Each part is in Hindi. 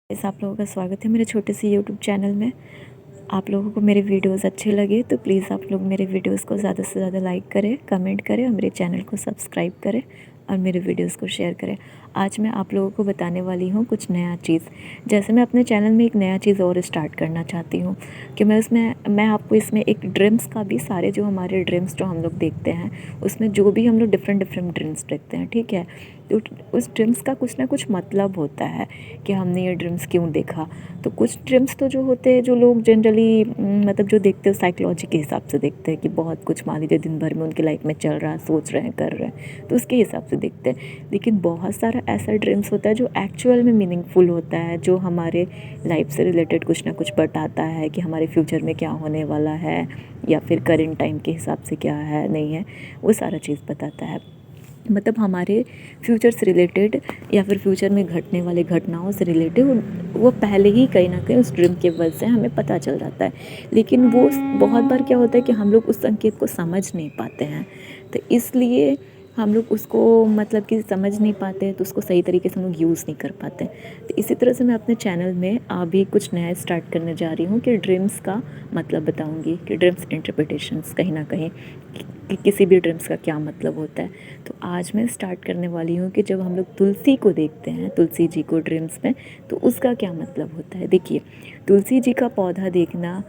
आप लोगों का स्वागत है मेरे छोटे से यूट्यूब चैनल में। आप लोगों को मेरे वीडियोस अच्छे लगे तो प्लीज़ आप लोग मेरे वीडियोस को ज़्यादा से ज़्यादा लाइक करें, कमेंट करें और मेरे चैनल को सब्सक्राइब करें और मेरे वीडियोस को शेयर करें। आज मैं आप लोगों को बताने वाली हूँ कुछ नया चीज़। जैसे मैं अपने चैनल में एक नया चीज़ और स्टार्ट करना चाहती हूँ कि मैं आपको इसमें एक ड्रीम्स का भी सारे जो हमारे ड्रीम्स जो हम लोग देखते हैं उसमें जो भी हम लोग डिफरेंट ड्रीम्स देखते हैं, ठीक है, तो उस ड्रीम्स का कुछ ना कुछ मतलब होता है कि हमने ये ड्रीम्स क्यों देखा। तो कुछ ड्रीम्स तो जो होते हैं जो लोग जनरली मतलब जो देखते हैं साइकोलॉजी के हिसाब से देखते हैं कि बहुत कुछ मान लीजिए दिन भर में उनकी लाइफ में चल रहा है, सोच रहे हैं, कर रहे हैं, तो उसके हिसाब से देखते हैं। लेकिन बहुत सारा ऐसा ड्रीम्स होता है जो एक्चुअल में मीनिंगफुल होता है, जो हमारे लाइफ से रिलेटेड कुछ ना कुछ बताता है कि हमारे फ्यूचर में क्या होने वाला है या फिर करेंट टाइम के हिसाब से क्या है नहीं है, वो सारा चीज़ बताता है। मतलब हमारे फ्यूचर से रिलेटेड या फिर फ्यूचर में घटने वाले घटनाओं से रिलेटेड वो पहले ही कहीं ना कहीं उस ड्रीम के वजह से हमें पता चल जाता है। लेकिन वो बहुत बार क्या होता है कि हम लोग उस संकेत को समझ नहीं पाते हैं, तो इसलिए हम लोग उसको मतलब कि समझ नहीं पाते हैं, तो उसको सही तरीके से हम लोग यूज़ नहीं कर पाते। तो इसी तरह से मैं अपने चैनल में अभी कुछ नया स्टार्ट करने जा रही हूँ कि ड्रीम्स का मतलब बताऊँगी कि ड्रीम्स इंटरप्रिटेशंस कहीं ना कहीं कि किसी भी ड्रीम्स का क्या मतलब होता है। तो आज मैं स्टार्ट करने वाली हूँ कि जब हम लोग तुलसी को देखते हैं, तुलसी जी को ड्रीम्स में, तो उसका क्या मतलब होता है। देखिए, तुलसी जी का पौधा देखना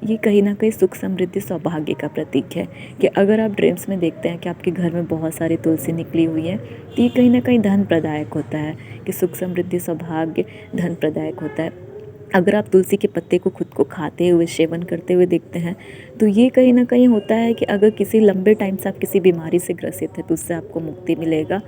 ये कहीं ना कहीं सुख समृद्धि सौभाग्य का प्रतीक है कि अगर आप ड्रीम्स में देखते हैं कि आपके घर में बहुत सारी तुलसी निकली हुई है, तो ये कहीं ना कहीं धन प्रदायक होता है कि सुख समृद्धि सौभाग्य धन प्रदायक होता है। अगर आप तुलसी के पत्ते को खुद को खाते हुए, सेवन करते हुए देखते हैं, तो ये कहीं ना कहीं होता है कि अगर किसी लंबे टाइम से आप किसी बीमारी से ग्रसित है तो उससे आपको मुक्ति मिलेगा।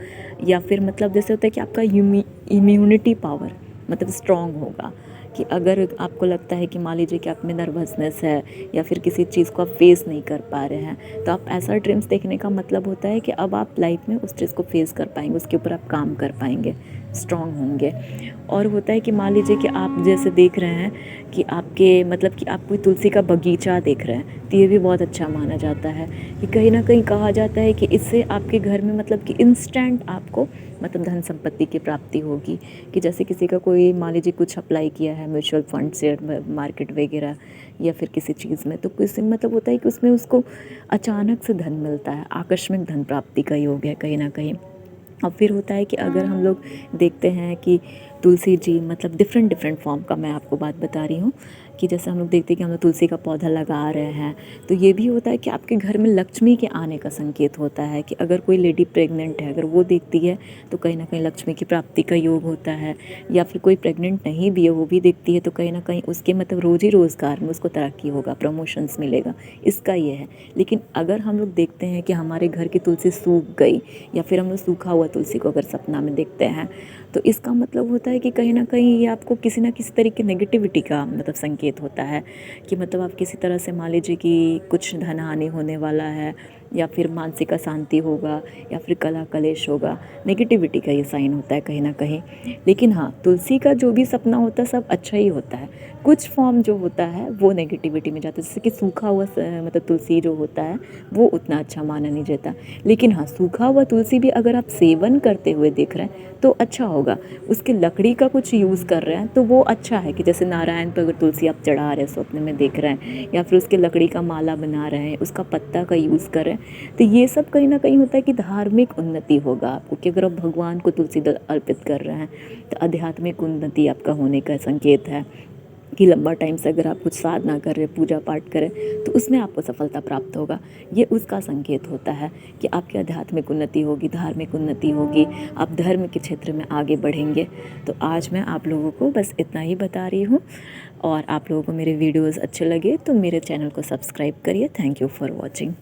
या फिर मतलब जैसे होता है कि आपका इम्यूनिटी पावर मतलब स्ट्रॉन्ग होगा। कि अगर आपको लगता है कि मान लीजिए कि आप में नर्वसनेस है या फिर किसी चीज़ को आप फेस नहीं कर पा रहे हैं, तो आप ऐसा ड्रीम्स देखने का मतलब होता है कि अब आप लाइफ में उस चीज़ को फेस कर पाएंगे, उसके ऊपर आप काम कर पाएंगे, स्ट्रॉन्ग होंगे। और होता है कि मान लीजिए कि आप जैसे देख रहे हैं कि आपके मतलब कि आप कोई तुलसी का बगीचा देख रहे हैं, तो ये भी बहुत अच्छा माना जाता है कि कहीं ना कहीं कहा जाता है कि इससे आपके घर में मतलब कि इंस्टेंट आपको मतलब धन संपत्ति की प्राप्ति होगी। कि जैसे किसी का कोई मान लीजिए कुछ अप्लाई किया है म्यूचुअल फंड, शेयर मार्केट वगैरह या फिर किसी चीज़ में, तो किसी मतलब होता है कि उसमें उसको अचानक से धन मिलता है, आकस्मिक धन प्राप्ति का योग है कहीं ना कहीं। और फिर होता है कि अगर हम लोग देखते हैं कि तुलसी जी मतलब डिफरेंट फॉर्म का मैं आपको बात बता रही हूँ कि जैसे हम लोग देखते हैं कि हम लोग तुलसी का पौधा लगा रहे हैं, तो ये भी होता है कि आपके घर में लक्ष्मी के आने का संकेत होता है। कि अगर कोई लेडी प्रेग्नेंट है, अगर वो देखती है तो कहीं ना कहीं लक्ष्मी की प्राप्ति का योग होता है। या फिर कोई प्रेग्नेंट नहीं भी है, वो भी देखती है, तो कहीं ना कहीं उसके मतलब रोजी रोज़गार में उसको तरक्की होगा, प्रमोशंस मिलेगा, इसका ये है। लेकिन अगर हम लोग देखते हैं कि हमारे घर की तुलसी सूख गई या फिर हम लोग सूखा हुआ तुलसी को अगर सपना में देखते हैं, तो इसका मतलब होता है कि कहीं ना कहीं ये आपको किसी ना किसी तरीके नेगेटिविटी का मतलब संकेत होता है। कि मतलब आप किसी तरह से मान लीजिए कि कुछ धन हानि होने वाला है या फिर मानसिक अशांति होगा या फिर कला कलेश होगा, नेगेटिविटी का ये साइन होता है कहीं ना कहीं। लेकिन हाँ, तुलसी का जो भी सपना होता है सब अच्छा ही होता है, कुछ फॉर्म जो होता है वो नेगेटिविटी में जाता है। जैसे कि सूखा हुआ मतलब तुलसी जो होता है वो उतना अच्छा माना नहीं जाता। लेकिन हाँ, सूखा हुआ तुलसी भी अगर आप सेवन करते हुए देख रहे हैं तो अच्छा होगा। उसकी लकड़ी का कुछ यूज़ कर रहे हैं तो वो अच्छा है कि जैसे नारायण पर अगर तुलसी आप चढ़ा रहे हैं, स्वप्न में देख रहे हैं, या फिर उसके लकड़ी का माला बना रहे हैं, उसका पत्ता का यूज़ कर रहे हैं, तो ये सब कहीं ना कहीं होता है कि धार्मिक उन्नति होगा आपको। कि अगर आप भगवान को तुलसी दल अर्पित कर रहे हैं तो आध्यात्मिक उन्नति आपका होने का संकेत है। कि लंबा टाइम से अगर आप कुछ साधना कर रहे, पूजा पाठ करें, तो उसमें आपको सफलता प्राप्त होगा, ये उसका संकेत होता है। कि आपकी आध्यात्मिक उन्नति होगी, धार्मिक उन्नति होगी, आप धर्म के क्षेत्र में आगे बढ़ेंगे। तो आज मैं आप लोगों को बस इतना ही बता रही हूँ, और आप लोगों को मेरे वीडियोज़ अच्छे लगे तो मेरे चैनल को सब्सक्राइब करिए। Thank you for watching.